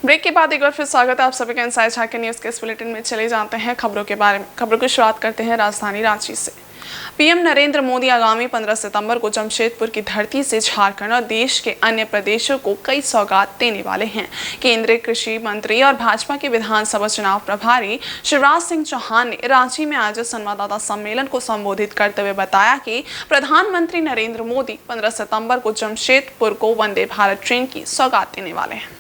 Break के बाद एक बार फिर स्वागत है आप सभी का इनसाइड झारखंड न्यूज के इस बुलेटिन में। चले जाते हैं खबरों के बारे में। खबरों की शुरुआत करते हैं राजधानी रांची से। पीएम नरेंद्र मोदी आगामी 15 सितंबर को जमशेदपुर की धरती से झारखंड और देश के अन्य प्रदेशों को कई सौगात देने वाले हैं। केंद्रीय कृषि मंत्री और भाजपा के विधानसभा चुनाव प्रभारी शिवराज सिंह चौहान ने रांची में आयोजित संवाददाता सम्मेलन को संबोधित करते हुए बताया कि प्रधानमंत्री नरेंद्र मोदी 15 सितंबर को जमशेदपुर को वंदे भारत ट्रेन की सौगात देने वाले हैं।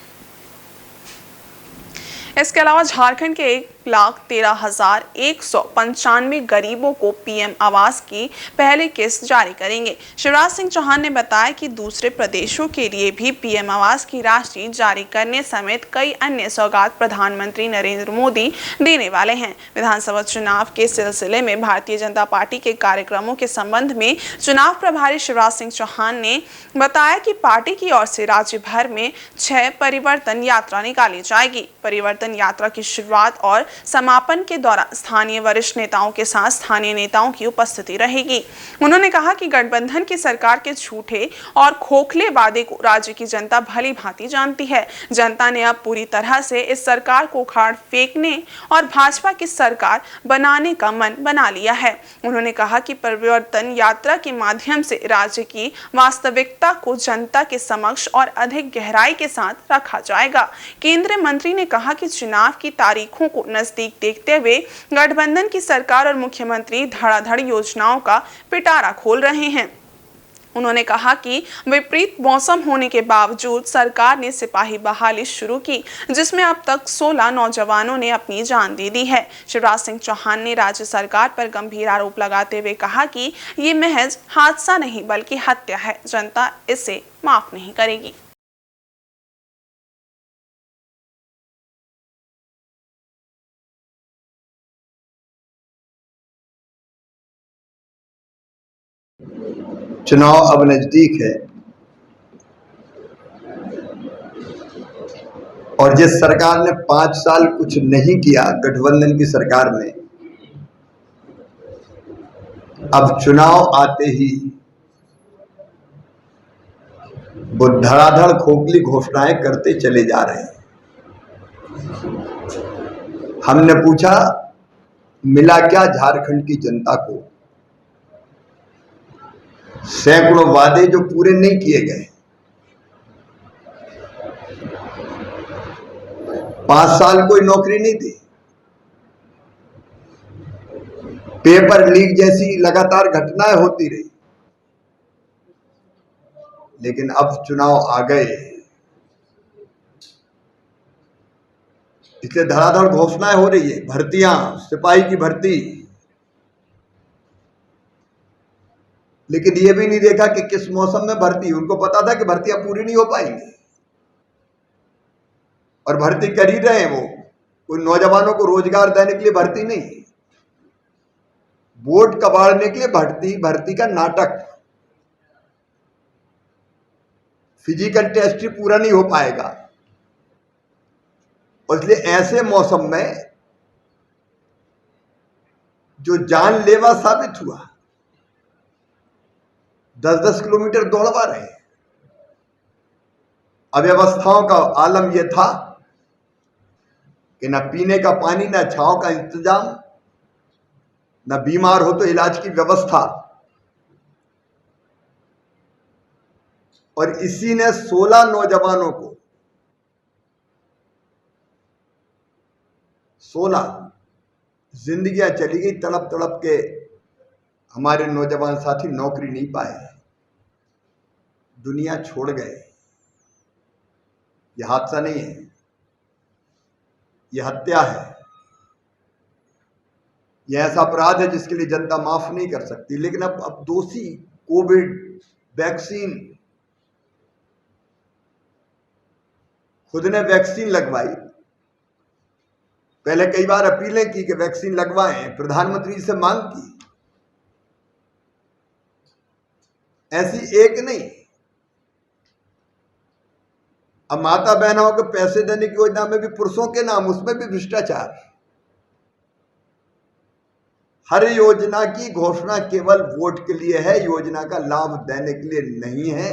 इसके अलावा झारखंड के 1,13,195 गरीबों को पीएम आवास की पहली किस्त जारी करेंगे। शिवराज सिंह चौहान ने बताया कि दूसरे प्रदेशों के लिए भी पीएम आवास की राशि जारी करने समेत कई अन्य सौगात प्रधानमंत्री नरेंद्र मोदी देने वाले हैं। विधानसभा चुनाव के सिलसिले में भारतीय जनता पार्टी के कार्यक्रमों के संबंध में चुनाव प्रभारी शिवराज सिंह चौहान ने बताया कि पार्टी की ओर से राज्य भर में 6 परिवर्तन यात्रा निकाली जाएगी। परिवर्तन यात्रा की शुरुआत और समापन के दौरान स्थानीय वरिष्ठ नेताओं के साथ स्थानीय नेताओं की उपस्थिति रहेगी। उन्होंने कहा कि गठबंधन की सरकार के झूठे और खोखले वादे को राज्य की जनता भली भांति जानती है। जनता ने अब पूरी तरह से इस सरकार को उखाड़ फेंकने और भाजपा की सरकार बनाने का मन बना लिया है। उन्होंने कहा कि परिवर्तन यात्रा के माध्यम से राज्य की वास्तविकता को जनता के समक्ष और अधिक गहराई के साथ रखा जाएगा। केंद्रीय मंत्री ने कहा कि चुनाव की तारीखों को नजदीक देखते हुए गठबंधन की सरकार और मुख्यमंत्री धड़ाधड़ योजनाओं का पिटारा खोल रहे हैं। उन्होंने कहा कि विपरीत मौसम होने के बावजूद सरकार ने सिपाही बहाली शुरू की, जिसमें अब तक 16 नौजवानों ने अपनी जान दे दी है। शिवराज सिंह चौहान ने राज्य सरकार पर गंभीर आरोप लगाते हुए कहा कि ये महज हादसा नहीं बल्कि हत्या है। जनता इसे माफ नहीं करेगी। चुनाव अब नजदीक है और जिस सरकार ने 5 साल कुछ नहीं किया, गठबंधन की सरकार ने, अब चुनाव आते ही वो धड़ाधड़ खोखली घोषणाएं करते चले जा रहे हैं। हमने पूछा मिला क्या झारखंड की जनता को? सैकड़ों वादे जो पूरे नहीं किए गए। 5 साल कोई नौकरी नहीं दी। पेपर लीक जैसी लगातार घटनाएं होती रही, लेकिन अब चुनाव आ गए, इसलिए धड़ाधड़ घोषणाएं हो रही है। भर्तियां, सिपाही की भर्ती, लेकिन ये भी नहीं देखा कि किस मौसम में भर्ती। उनको पता था कि भर्तियां पूरी नहीं हो पाएंगी और भर्ती कर ही रहे हैं। वो कोई नौजवानों को रोजगार देने के लिए भर्ती नहीं, वोट कबाड़ने के लिए भर्ती का नाटक। फिजिकल टेस्ट ही पूरा नहीं हो पाएगा, और इसलिए ऐसे मौसम में जो जानलेवा साबित हुआ, 10-10 किलोमीटर दौड़वा रहे। अव्यवस्थाओं का आलम यह था कि न पीने का पानी, न छांव का इंतजाम, न बीमार हो तो इलाज की व्यवस्था। और इसी ने 16 नौजवानों को 16 जिंदगियां चली गई तड़प तड़प के। हमारे नौजवान साथी नौकरी नहीं पाए, दुनिया छोड़ गए। यह हादसा नहीं है, यह हत्या है। यह ऐसा अपराध है जिसके लिए जनता माफ नहीं कर सकती। लेकिन अब दोषी कोविड वैक्सीन, खुद ने वैक्सीन लगवाई। पहले कई बार अपीलें की कि वैक्सीन लगवाएं, प्रधानमंत्री से मांग की, ऐसी एक नहीं। अब माता बहनों को पैसे देने की योजना में भी पुरुषों के नाम, उसमें भी भ्रष्टाचार। हर योजना की घोषणा केवल वोट के लिए है, योजना का लाभ देने के लिए नहीं है।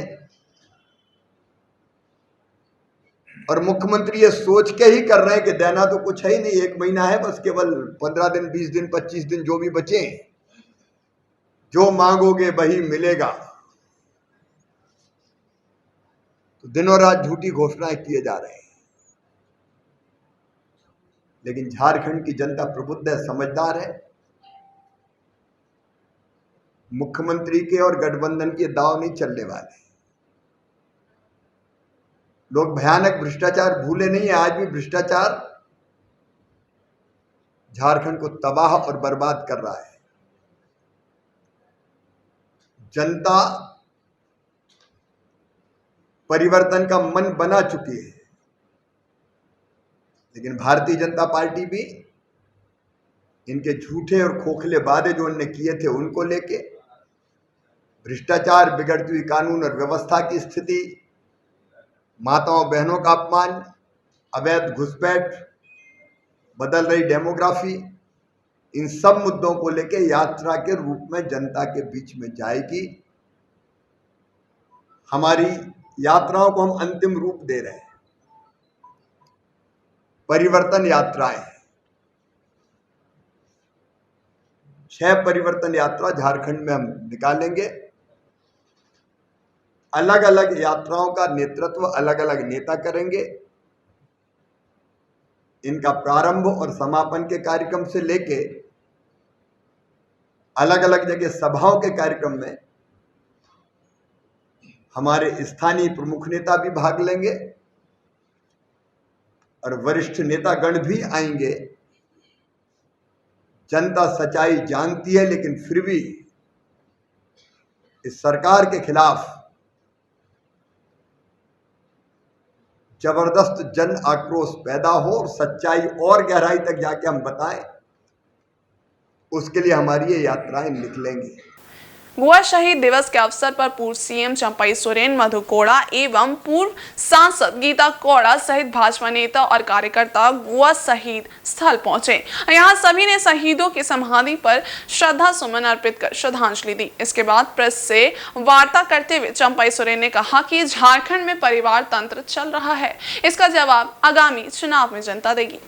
और मुख्यमंत्री ये सोच के ही कर रहे हैं कि देना तो कुछ है ही नहीं, 1 महीना है बस, केवल 15 दिन, 20 दिन, 25 दिन जो भी बचे, जो मांगोगे वही मिलेगा। तो दिनों रात झूठी घोषणाएं किए जा रहे हैं। लेकिन झारखंड की जनता प्रबुद्ध है, समझदार है। मुख्यमंत्री के और गठबंधन के दाव नहीं चलने वाले। लोग भयानक भ्रष्टाचार भूले नहीं है, आज भी भ्रष्टाचार झारखंड को तबाह और बर्बाद कर रहा है। जनता परिवर्तन का मन बना चुकी है, लेकिन भारतीय जनता पार्टी भी इनके झूठे और खोखले वादे जो उन्होंने किए थे उनको लेके, भ्रष्टाचार, बिगड़ती हुई कानून और व्यवस्था की स्थिति, माताओं बहनों का अपमान, अवैध घुसपैठ, बदल रही डेमोग्राफी, इन सब मुद्दों को लेके यात्रा के रूप में जनता के बीच में जाएगी। हमारी यात्राओं को हम अंतिम रूप दे रहे हैं। परिवर्तन यात्राएं, 6 परिवर्तन यात्रा झारखंड में हम निकालेंगे। अलग अलग यात्राओं का नेतृत्व अलग अलग नेता करेंगे। इनका प्रारंभ और समापन के कार्यक्रम से लेके अलग अलग जगह सभाओं के कार्यक्रम में हमारे स्थानीय प्रमुख नेता भी भाग लेंगे और वरिष्ठ नेतागण भी आएंगे। जनता सच्चाई जानती है, लेकिन फिर भी इस सरकार के खिलाफ जबरदस्त जन आक्रोश पैदा हो और सच्चाई और गहराई तक जाके हम बताएं, उसके लिए हमारी ये यात्राएं निकलेंगी। गोवा शहीद दिवस के अवसर पर पूर्व सीएम चंपई सोरेन, मधु कोड़ा एवं पूर्व सांसद गीता कोड़ा सहित भाजपा नेता और कार्यकर्ता गोवा शहीद स्थल पहुंचे। यहां सभी ने शहीदों की समाधि पर श्रद्धा सुमन अर्पित कर श्रद्धांजलि दी। इसके बाद प्रेस से वार्ता करते हुए चंपई सोरेन ने कहा कि झारखंड में परिवार तंत्र चल रहा है, इसका जवाब आगामी चुनाव में जनता देगी।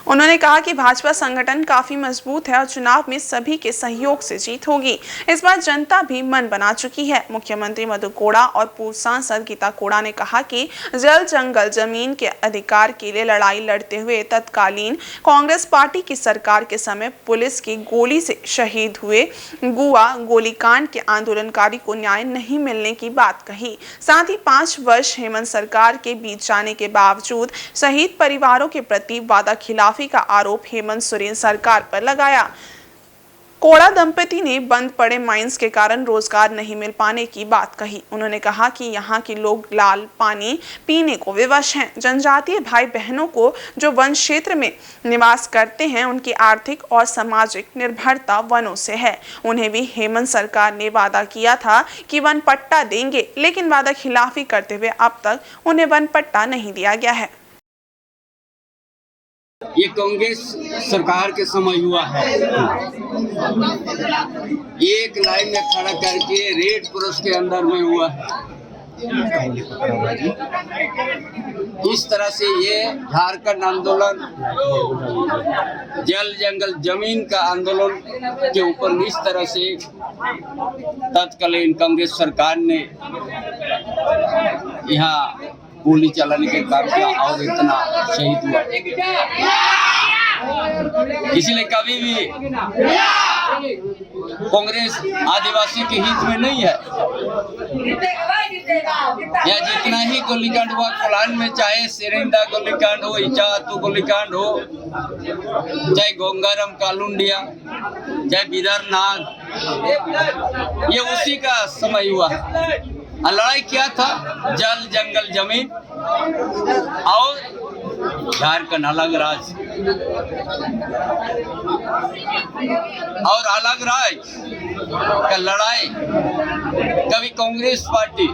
उन्होंने कहा कि भाजपा संगठन काफी मजबूत है और चुनाव में सभी के सहयोग से जीत होगी। इस बार जनता भी मन बना चुकी है। मुख्यमंत्री मधु कोड़ा और पूर्व सांसद गीता कोड़ा ने कहा कि जल जंगल जमीन के अधिकार के लिए लड़ाई लड़ते हुए तत्कालीन कांग्रेस पार्टी की सरकार के समय पुलिस की गोली से शहीद हुए गोवा गोलीकांड के आंदोलनकारी को न्याय नहीं मिलने की बात कही। साथ ही 5 वर्ष हेमंत सरकार के बीत जाने के बावजूद शहीद परिवारों के प्रति वादा खिलाफी का आरोप हेमंत सोरेन सरकार पर लगाया। कोड़ा दंपति ने बंद पड़े माइंस के कारण रोजगार नहीं मिल पाने की बात कही। उन्होंने कहा कि यहाँ के लोग लाल पानी पीने को विवश हैं। जनजातीय भाई बहनों को जो वन क्षेत्र में निवास करते हैं, उनकी आर्थिक और सामाजिक निर्भरता वनों से है। उन्हें भी हेमंत सरकार ने वादा किया था कि वन पट्टा देंगे, लेकिन वादा खिलाफी करते हुए अब तक उन्हें वन पट्टा नहीं दिया गया है। ये कांग्रेस सरकार के समय हुआ है। एक लाइन में खड़ा करके रेड क्रॉस के अंदर में हुआ है। इस तरह से ये झारखंड आंदोलन, जल जंगल जमीन का आंदोलन के ऊपर इस तरह से तत्कालीन कांग्रेस सरकार ने यहाँ गोली चलाने के काम किया और इतना शहीद हुआ। इसलिए कभी भी कांग्रेस आदिवासी के हित में नहीं है। या जितना ही गोलीकांड हुआ कोलान में, चाहे सेरिंदा गोलीकांड हो, इचातू गोलीकांड हो, चाहे गोंगाराम कालुंडिया, चाहे बिदरनाथ, ये उसी का समय हुआ। लड़ाई क्या था? जल जंगल जमीन और झारखंड अलग राज्य, और अलग राज्य का लड़ाई कभी कांग्रेस पार्टी,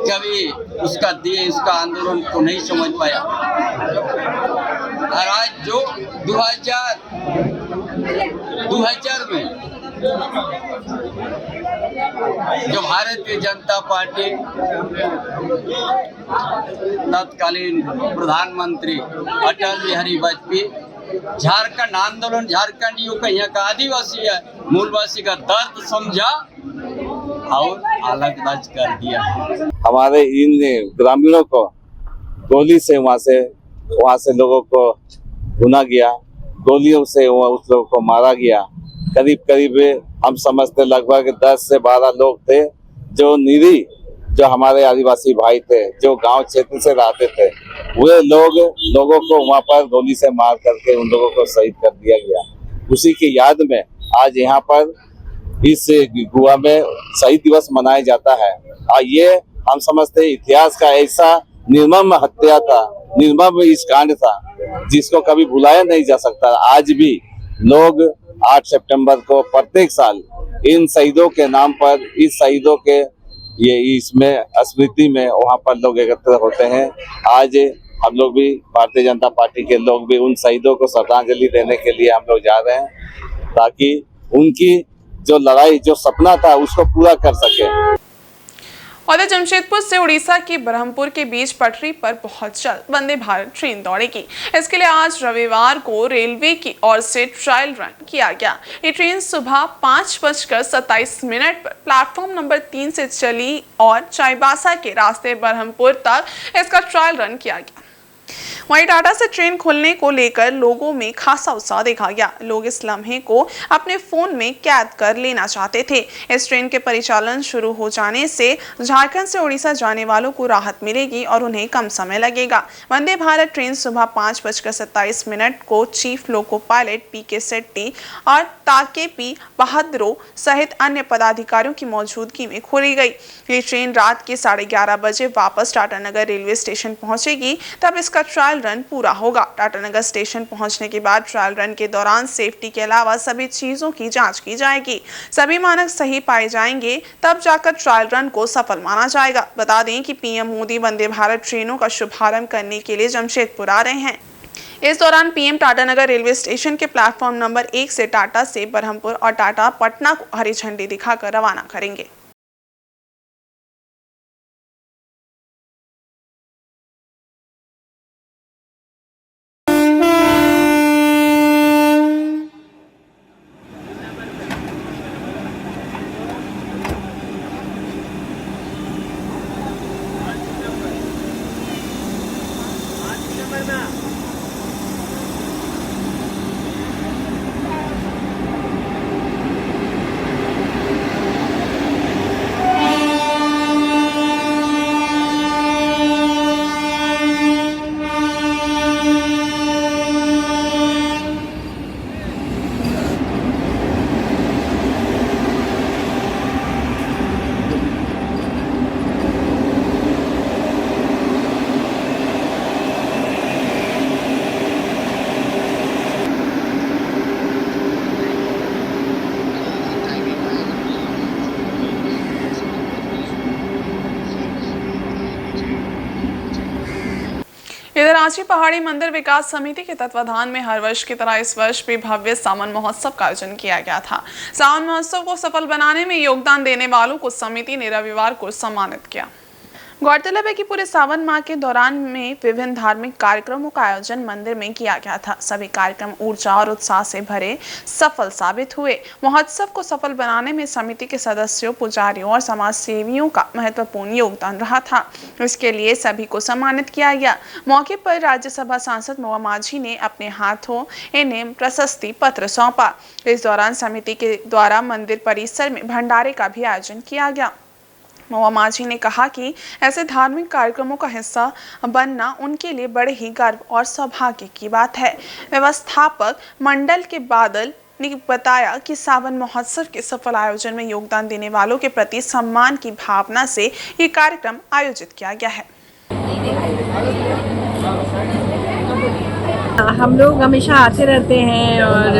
कभी उसका देश का आंदोलन को नहीं समझ पाया। और आज जो 2000 में जो भारतीय जनता पार्टी तत्कालीन प्रधानमंत्री अटल बिहारी वाजपेयी झारखंड आंदोलन, झारखंडियों का यहाँ का आदिवासी है मूलवासी का दर्द समझा और अलग दर्ज कर दिया। हमारे इन ग्रामीणों को गोली से वहाँ से लोगों को भुना गया, गोलियों से उस लोगों को मारा गया। करीब हम समझते लगभग 10 से 12 लोग थे जो जो हमारे आदिवासी भाई थे, जो गांव क्षेत्र से रहते थे, वे लोगों को वहां पर गोली से मार करके उन लोगों को शहीद कर दिया गया। उसी की याद में आज यहाँ पर इस गुआ में शहीद दिवस मनाया जाता है। और ये हम समझते इतिहास का ऐसा निर्मम हत्या था, निर्मम इस कांड था जिसको कभी भुलाया नहीं जा सकता। आज भी लोग 8 सितंबर को प्रत्येक साल इन शहीदों के नाम पर, इस शहीदों के इसमें स्मृति में वहाँ पर लोग एकत्र होते हैं। आज हम लोग भी, भारतीय जनता पार्टी के लोग भी उन शहीदों को श्रद्धांजलि देने के लिए हम लोग जा रहे हैं ताकि उनकी जो लड़ाई, जो सपना था, उसको पूरा कर सके। और जमशेदपुर से उड़ीसा के ब्रह्मपुर के बीच पटरी पर बहुत जल्द वंदे भारत ट्रेन दौड़ेगी। इसके लिए आज रविवार को रेलवे की ओर से ट्रायल रन किया गया। ये ट्रेन सुबह 5:27 पर प्लेटफॉर्म नंबर 3 से चली और चाईबासा के रास्ते ब्रह्मपुर तक इसका ट्रायल रन किया गया। वहीं टाटा से ट्रेन खुलने को लेकर लोगों में खासा उत्साह देखा गया। लोग इस लम्हे को अपने फोन में कैद कर लेना चाहते थे। इस ट्रेन के परिचालन शुरू हो जाने से झारखंड से उड़ीसा जाने वालों को राहत मिलेगी और उन्हें कम समय लगेगा। वंदे भारत ट्रेन सुबह 5:27 को चीफ लोको पायलट पीके सेट्टी और ताकेपी बहादुर सहित अन्य पदाधिकारियों की मौजूदगी में खोली गई। ये ट्रेन रात के 11:30 बजे वापस टाटानगर रेलवे स्टेशन पहुंचेगी। तब इसका ट्रायल रन पूरा होगा। टाटानगर स्टेशन पहुंचने के बाद ट्रायल रन के दौरान सेफ्टी के अलावा सभी चीजों की जांच की जाएगी। सभी मानक सही पाए जाएंगे तब जाकर ट्रायल रन को सफल माना जाएगा। बता दें कि पीएम मोदी वंदे भारत ट्रेनों का शुभारंभ करने के लिए जमशेदपुर आ रहे हैं। इस दौरान पीएम टाटानगर रेलवे स्टेशन के प्लेटफॉर्म नंबर 1 से टाटा से ब्रह्मपुर और टाटा पटना को हरी झंडी दिखाकर रवाना करेंगे। इधर रांची पहाड़ी मंदिर विकास समिति के तत्वाधान में हर वर्ष की तरह इस वर्ष भी भव्य सावन महोत्सव का आयोजन किया गया था। सावन महोत्सव को सफल बनाने में योगदान देने वालों को समिति ने रविवार को सम्मानित किया। गौरतलब है कि पूरे सावन माह के दौरान में विभिन्न धार्मिक कार्यक्रमों का आयोजन मंदिर में किया गया था। सभी कार्यक्रम ऊर्जा और उत्साह से भरे सफल साबित हुए। महोत्सव को सफल बनाने में समिति के सदस्यों, पुजारियों और समाज सेवियों का महत्वपूर्ण योगदान रहा था। इसके लिए सभी को सम्मानित किया गया। मौके पर राज्यसभा सांसद महुआ माझी ने अपने हाथों इन्हें प्रशस्ति पत्र सौंपा। इस दौरान समिति के द्वारा मंदिर परिसर में भंडारे का भी आयोजन किया गया। महुआ माझी ने कहा कि ऐसे धार्मिक कार्यक्रमों का हिस्सा बनना उनके लिए बड़े ही गर्व और सौभाग्य की बात है। व्यवस्थापक मंडल के बादल ने बताया कि सावन महोत्सव के सफल आयोजन में योगदान देने वालों के प्रति सम्मान की भावना से ये कार्यक्रम आयोजित किया गया है। हम लोग हमेशा आते रहते हैं और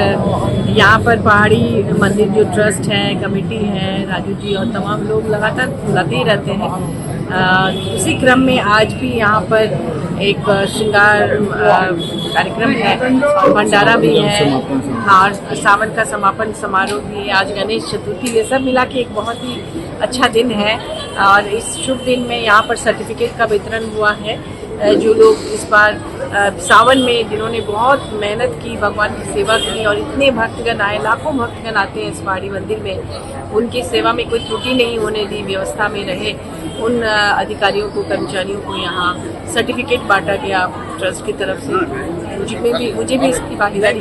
यहाँ पर पहाड़ी मंदिर जो ट्रस्ट है, कमेटी है, राजू जी और तमाम लोग लगातार बुलाते ही रहते हैं। उसी क्रम में आज भी यहाँ पर एक श्रृंगार कार्यक्रम है, भंडारा भी है, हाँ, सावन का समापन समारोह भी है, आज गणेश चतुर्थी, ये सब मिला के एक बहुत ही अच्छा दिन है और इस शुभ दिन में यहाँ पर सर्टिफिकेट का वितरण हुआ है। जो लोग इस बार सावन में जिन्होंने बहुत मेहनत की, भगवान की सेवा की और इतने भक्तगण आए, लाखों भक्तगण आते हैं इस पहाड़ी मंदिर में, उनकी सेवा में कोई त्रुटि नहीं होने दी, व्यवस्था में रहे, उन अधिकारियों को, कर्मचारियों को यहाँ सर्टिफिकेट बांटा गया ट्रस्ट की तरफ से। मुझे भी इसकी भागीदारी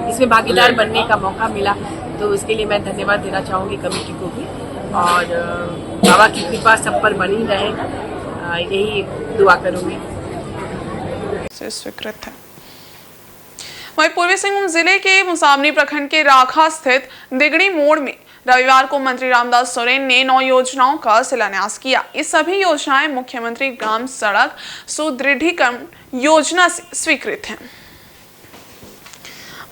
इसमें भागीदार बनने का मौका मिला, तो उसके लिए मैं धन्यवाद देना चाहूँगी कमेटी को भी। और बाबा की कृपा सब पर बनी रहे, यही दुआ करूँगी। स्वीकृत है। वहीं पूर्वी सिंहभूम जिले के मुसाबनी प्रखंड के राखा स्थित दिगड़ी मोड़ में रविवार को मंत्री रामदास सोरेन ने 9 योजनाओं का शिलान्यास किया। ये सभी योजनाएं मुख्यमंत्री ग्राम सड़क सुदृढ़ीकरण योजना से स्वीकृत हैं।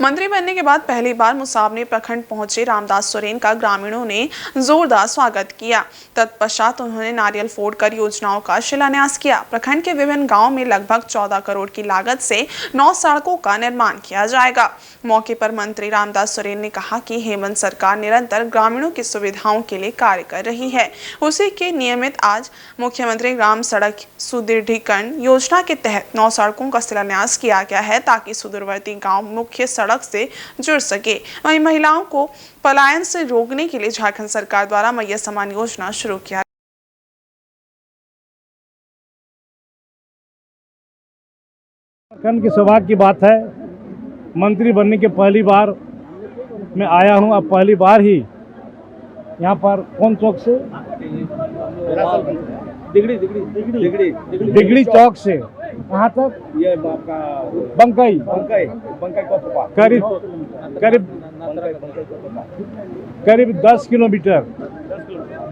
मंत्री बनने के बाद पहली बार मुसाबनी प्रखंड पहुंचे रामदास सोरेन का ग्रामीणों ने जोरदार स्वागत किया। तत्पश्चात उन्होंने नारियल फोड़कर योजनाओं का शिलान्यास किया। प्रखंड के विभिन्न गांवों में लगभग 14 करोड़ की लागत से 9 सड़कों का निर्माण किया जाएगा। मौके पर मंत्री रामदास सोरेन ने कहा कि हेमंत सरकार निरंतर ग्रामीणों की सुविधाओं के लिए कार्य कर रही है। उसी के नियमित आज मुख्यमंत्री ग्राम सड़क सुदृढ़ीकरण योजना के तहत 9 सड़कों का शिलान्यास किया गया है, ताकि सुदूरवर्ती गाँव मुख्य सड़क से जुड़ सके। वहीं महिलाओं को पलायन से रोकने के लिए झारखंड सरकार द्वारा मैया समान योजना शुरू किया। प्रखंड की सौभाग्य की बात है, मंत्री बनने के पहली बार मैं आया हूं। अब पहली बार ही यहाँ पर कौन चौक से दिगड़ी चौक से यहाँ तक ये बंकई करीब 10 किलोमीटर,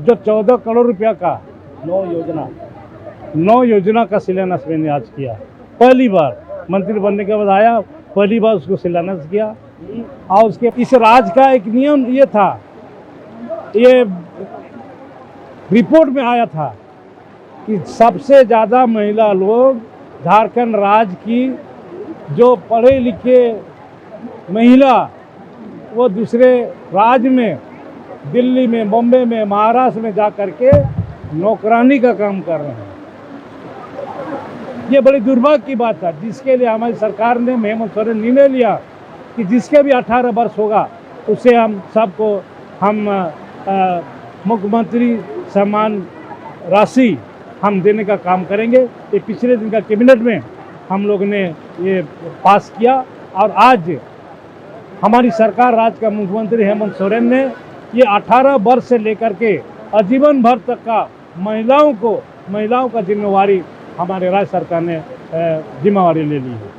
जो 14 करोड़ रुपया का 9 योजना का शिलान्यास मैंने आज किया। पहली बार मंत्री बनने के बाद आया, पहली बार उसको शिलान्यास किया। और उसके इस राज्य का एक नियम ये था, ये रिपोर्ट में आया था कि सबसे ज़्यादा महिला लोग झारखंड राज्य की जो पढ़े लिखे महिला वो दूसरे राज्य में, दिल्ली में, बॉम्बे में, महाराष्ट्र में जा कर के नौकरानी का काम कर रहे हैं। ये बड़ी दुर्भाग्य की बात है, जिसके लिए हमारी सरकार ने हेमंत सोरेन निर्णय लिया कि जिसके भी 18 वर्ष होगा उसे हम सबको मुख्यमंत्री सम्मान राशि हम देने का काम करेंगे। ये पिछले दिन का कैबिनेट में हम लोग ने ये पास किया और आज हमारी सरकार, राज्य का मुख्यमंत्री हेमंत सोरेन ने ये 18 वर्ष से लेकर के आजीवन भर तक का महिलाओं का जिम्मेवारी हमारे राज्य सरकार ने जिम्मेवारी ले ली है।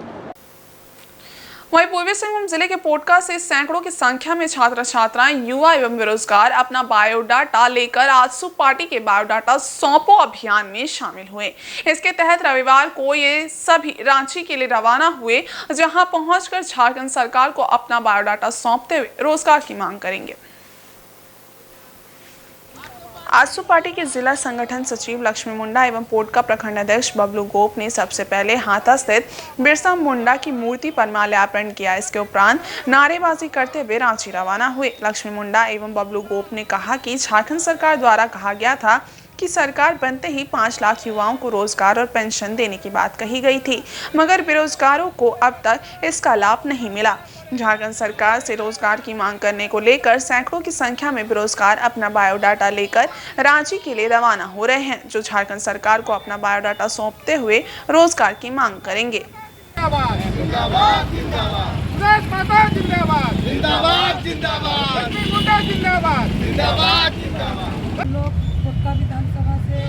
वहीं पूर्वी सिंहभूम जिले के पोटका से सैकड़ों की संख्या में छात्र छात्राएं, युवा एवं बेरोजगार अपना बायोडाटा लेकर आजसू पार्टी के बायोडाटा सौंपो अभियान में शामिल हुए। इसके तहत रविवार को ये सभी रांची के लिए रवाना हुए, जहां पहुंचकर झारखंड सरकार को अपना बायोडाटा सौंपते हुए रोजगार की मांग करेंगे। आजसू पार्टी के जिला संगठन सचिव लक्ष्मी मुंडा एवं पोटका प्रखंड अध्यक्ष बबलू गोप ने सबसे पहले हाथा स्थित बिरसा मुंडा की मूर्ति पर माल्यार्पण किया। इसके उपरांत नारेबाजी करते हुए रांची रवाना हुए। लक्ष्मी मुंडा एवं बबलू गोप ने कहा कि झारखंड सरकार द्वारा कहा गया था कि सरकार बनते ही 5 लाख युवाओं को रोजगार और पेंशन देने की बात कही गई थी, मगर बेरोजगारों को अब तक इसका लाभ नहीं मिला। झारखंड सरकार से रोजगार की मांग करने को लेकर सैकड़ों की संख्या में बेरोजगार अपना बायोडाटा लेकर रांची के लिए रवाना हो रहे हैं, जो झारखंड सरकार को अपना बायोडाटा सौंपते हुए रोजगार की मांग करेंगे। पोटका विधानसभा से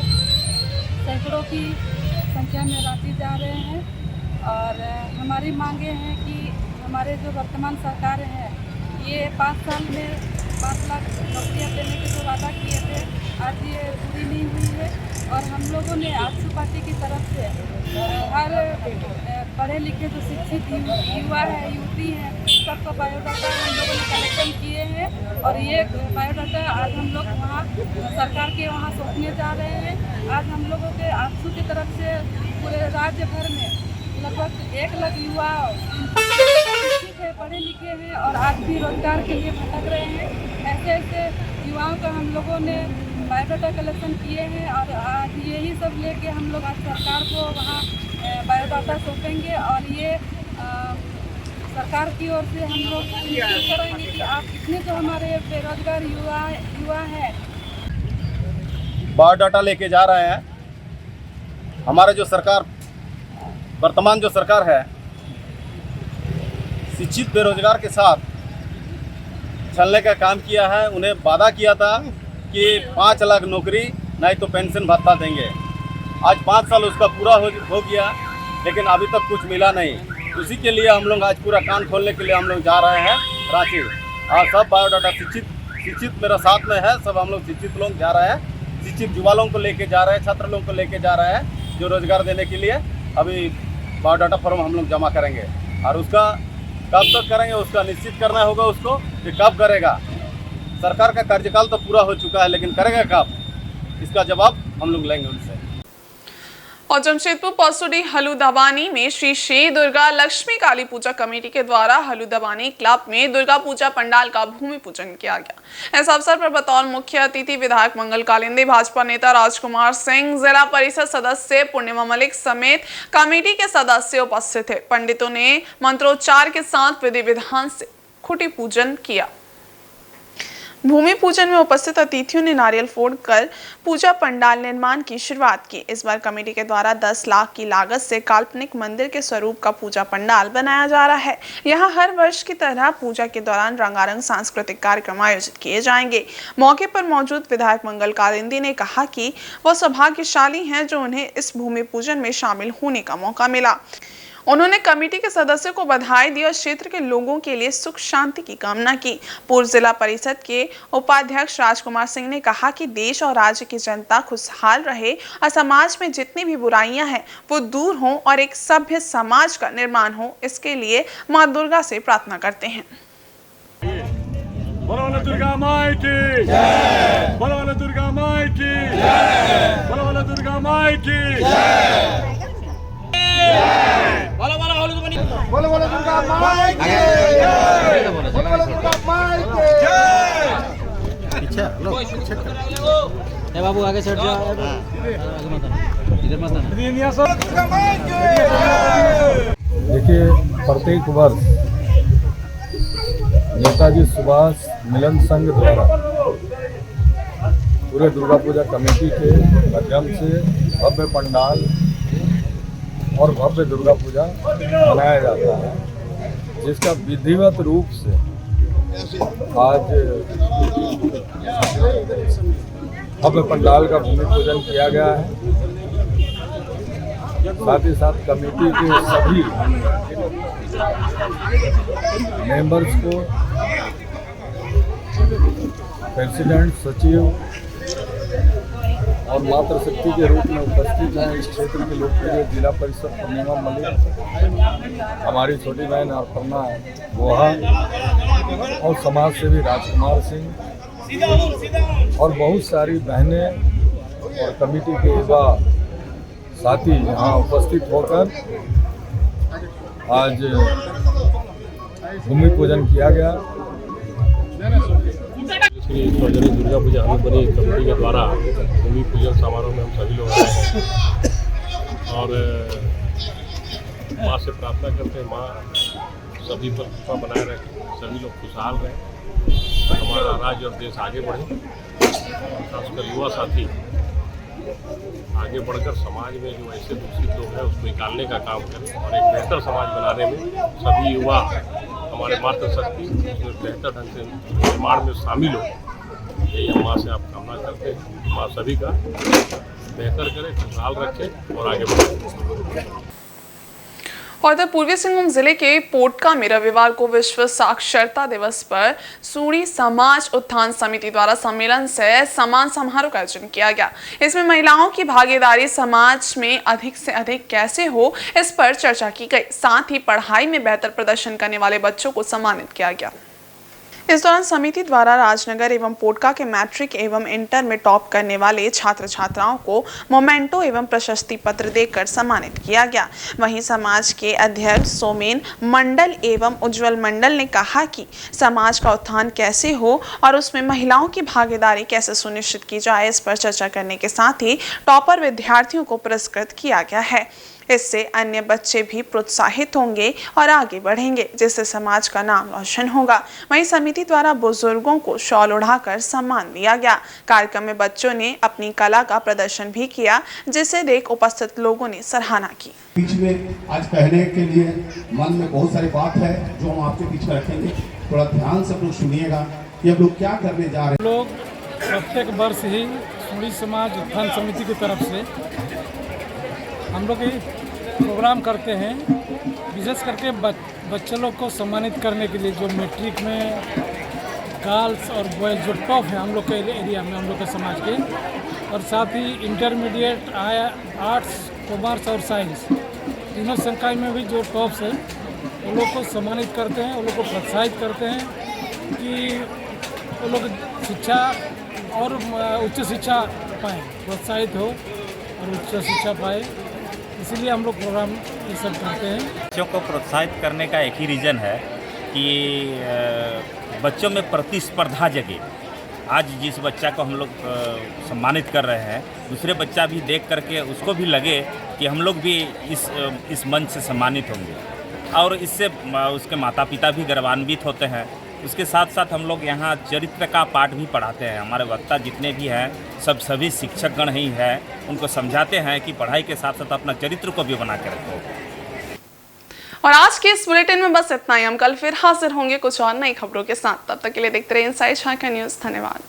सैकड़ों की संख्या में रांची जा रहे हैं और हमारी मांगे हैं कि हमारे जो वर्तमान सरकार है ये 5 साल में 5 लाख नौकरियाँ देने के जो वादा किए थे, आज ये पूरी नहीं हुई है। और हम लोगों ने आजसू पार्टी की तरफ से हर पढ़े लिखे जो शिक्षित युवा है, युवती हैं, सबका बायोडाटा हम लोगों ने कलेक्शन किए हैं और ये बायोडाटा आज हम लोग वहाँ सरकार के वहाँ सौंपने जा रहे हैं। आज हम लोगों के आजसू की तरफ से पूरे राज्य भर में लगभग 1 लाख युवा थे, पढ़े लिखे हैं और आज भी रोजगार के लिए भटक रहे हैं। ऐसे ऐसे युवाओं का हम लोगों ने बायोडाटा कलेक्शन किए हैं और आज यही सब लेके हम लोग आज सरकार को वहाँ बायोडाटा सौंपेंगे और ये सरकार की ओर से हम लोग सुनिश्चित करेंगे कि आप इतने जो हमारे बेरोजगार युवा हैं बायोडाटा लेके जा रहे हैं। हमारे जो सरकार वर्तमान जो सरकार है शिक्षित बेरोजगार के साथ चलने का काम किया है। उन्हें वादा किया था कि 5 लाख नौकरी नहीं तो पेंशन भत्ता देंगे। आज 5 साल उसका पूरा हो गया लेकिन अभी तक कुछ मिला नहीं। उसी के लिए हम लोग आज पूरा कान खोलने के लिए हम लोग जा रहे हैं रांची। और सब बायोडाटा शिक्षित मेरा साथ में है। सब हम लोग शिक्षित लोग जा रहे हैं, शिक्षित युवा लोगों को लेके जा रहे हैं, छात्र लोगों को लेके जा रहे हैं जो रोजगार देने के लिए अभी बायोडाटा फॉर्म हम लोग जमा करेंगे। और उसका कब तक करेंगे उसका निश्चित करना होगा उसको कि कब करेगा। सरकार का कार्यकाल तो पूरा हो चुका है लेकिन करेगा कब, इसका जवाब हम लोग लेंगे उनसे। और जमशेदपुर पसुडी हलुदवानी में श्री श्री दुर्गा लक्ष्मी काली पूजा कमेटी के द्वारा हलुदवानी क्लब में दुर्गा पूजा पंडाल का भूमि पूजन किया गया। इस अवसर पर बतौर मुख्य अतिथि विधायक मंगल कालिंदी, भाजपा नेता राजकुमार सिंह, जिला परिषद सदस्य पूर्णिमा मलिक समेत कमेटी के सदस्य उपस्थित थे। पंडितों ने मंत्रोच्चार के साथ विधि विधान से खुटी पूजन किया। भूमि पूजन में उपस्थित अतिथियों ने नारियल फोड़कर पूजा पंडाल निर्माण की शुरुआत की। इस बार कमेटी के द्वारा 10 लाख की लागत से काल्पनिक मंदिर के स्वरूप का पूजा पंडाल बनाया जा रहा है। यहां हर वर्ष की तरह पूजा के दौरान रंगारंग सांस्कृतिक कार्यक्रम आयोजित किए जाएंगे। मौके पर मौजूद विधायक मंगल कालिंदी ने कहा कि वह सौभाग्यशाली हैं जो उन्हें इस भूमि पूजन में शामिल होने का मौका मिला। उन्होंने कमेटी के सदस्यों को बधाई दी और क्षेत्र के लोगों के लिए सुख शांति की कामना की। पूर्व जिला परिषद के उपाध्यक्ष राजकुमार सिंह ने कहा कि देश और राज्य की जनता खुशहाल रहे और समाज में जितनी भी बुराइयां हैं वो दूर हों और एक सभ्य समाज का निर्माण हो, इसके लिए मां दुर्गा से प्रार्थना करते हैं। बोलो दुर्गा माई की जय, बोलो दुर्गा माई की जय, बोलो दुर्गा माई की जय। बोलो बोलो दुर्गा माई की जय, बोलो दुर्गा माई की जय। पीछे बाबू आगे सेट जाओ, इधर मत देखिए, प्रत्येक वर्ष नेताजी सुभाष मिलन संघ द्वारा पूरे दुर्गा पूजा कमेटी के माध्यम से भव्य पंडाल और भव्य दुर्गा पूजा मनाया जाता है, जिसका विधिवत रूप से आज भव्य पंडाल का भूमि पूजन किया गया है। साथ ही साथ कमेटी के सभी मेंबर्स को, प्रेसिडेंट, सचिव और मातृशक्ति के रूप में उपस्थित हैं इस क्षेत्र के लोकप्रिय जिला परिषद पूर्णिमा मलिक, हमारी छोटी बहन अपर्णा गोहा और समाज सेवी राजकुमार सिंह और बहुत सारी बहनें और कमेटी के युवा साथी यहाँ उपस्थित होकर आज भूमि पूजन किया गया। श्री सर्वजनिक दुर्गा पूजा हलुदवानी कमेटी के द्वारा भूमि पूजन समारोह में हम सभी लोग आए हैं और माँ से प्रार्थना करते हैं माँ सभी पर कृपा बनाए रखें, सभी लोग खुशहाल रहें, हमारा राज्य और देश आगे बढ़े, खासकर युवा साथी आगे बढ़कर समाज में जो ऐसे दूषित लोग हैं उसको निकालने का काम करें और एक बेहतर समाज बनाने में सभी युवा हमारे मातृशक्ति उसमें बेहतर ढंग से निर्माण में शामिल हो, यही हम माँ से आप कामना करते हैं। माँ सभी का बेहतर करे, खुशहाल रखे और आगे बढ़े। और इधर पूर्वी सिंहभूम जिले के पोटका में रविवार को विश्व साक्षरता दिवस पर सूरी समाज उत्थान समिति द्वारा सम्मेलन से सम्मान समारोह का आयोजन किया गया। इसमें महिलाओं की भागीदारी समाज में अधिक से अधिक कैसे हो, इस पर चर्चा की गई। साथ ही पढ़ाई में बेहतर प्रदर्शन करने वाले बच्चों को सम्मानित किया गया। इस दौरान समिति द्वारा राजनगर एवं पोटका के मैट्रिक एवं इंटर में टॉप करने वाले छात्र छात्राओं को मोमेंटो एवं प्रशस्ति पत्र देकर सम्मानित किया गया। वहीं समाज के अध्यक्ष सोमेन मंडल एवं उज्जवल मंडल ने कहा कि समाज का उत्थान कैसे हो और उसमें महिलाओं की भागीदारी कैसे सुनिश्चित की जाए, इस पर चर्चा करने के साथ ही टॉपर विद्यार्थियों को पुरस्कृत किया गया है। इससे अन्य बच्चे भी प्रोत्साहित होंगे और आगे बढ़ेंगे, जिससे समाज का नाम रोशन होगा। वहीं समिति द्वारा बुजुर्गों को शॉल उड़ाकर सम्मान दिया गया। कार्यक्रम में बच्चों ने अपनी कला का प्रदर्शन भी किया, जिसे देख उपस्थित लोगों ने सराहना की। बीच में आज कहने के लिए मन में बहुत सारी बात है जो हम आपके बीच में रखेंगे। थोड़ा ध्यान से लोग सुनिएगा कि हम लोग क्या करने जा रहे हैं। लोग प्रत्येक वर्ष ही सूरी समाज उत्थान समिति की तरफ से हम लोग ये प्रोग्राम करते हैं, विशेष करके बच्चे लोग को सम्मानित करने के लिए जो मैट्रिक में गर्ल्स और बॉयज़ जो टॉप है हम लोग के एरिया में, हम लोग के समाज के, और साथ ही इंटरमीडिएट आर्ट्स, कॉमर्स और साइंस तीनों संकाय में भी जो टॉप्स है वो लोग को सम्मानित करते हैं, वो लोग को प्रोत्साहित करते हैं कि वो लोग शिक्षा और उच्च शिक्षा पाएँ, प्रोत्साहित हो और उच्च शिक्षा पाए। इसलिए हम लोग प्रोग्राम ये सब करते हैं। बच्चों को प्रोत्साहित करने का एक ही रीज़न है कि बच्चों में प्रतिस्पर्धा जगे। आज जिस बच्चा को हम लोग सम्मानित कर रहे हैं, दूसरे बच्चा भी देख करके उसको भी लगे कि हम लोग भी इस मंच से सम्मानित होंगे, और इससे उसके माता पिता भी गौरवान्वित होते हैं। उसके साथ साथ हम लोग यहाँ चरित्र का पाठ भी पढ़ाते हैं। हमारे वक्ता जितने भी हैं सभी शिक्षकगण ही हैं, उनको समझाते हैं कि पढ़ाई के साथ साथ अपना चरित्र को भी बना के रखो। और आज के इस बुलेटिन में बस इतना ही। हम कल फिर हाजिर होंगे कुछ और नई खबरों के साथ। तब तक के लिए देखते रहिए इनसाइड झारखंड न्यूज़। धन्यवाद।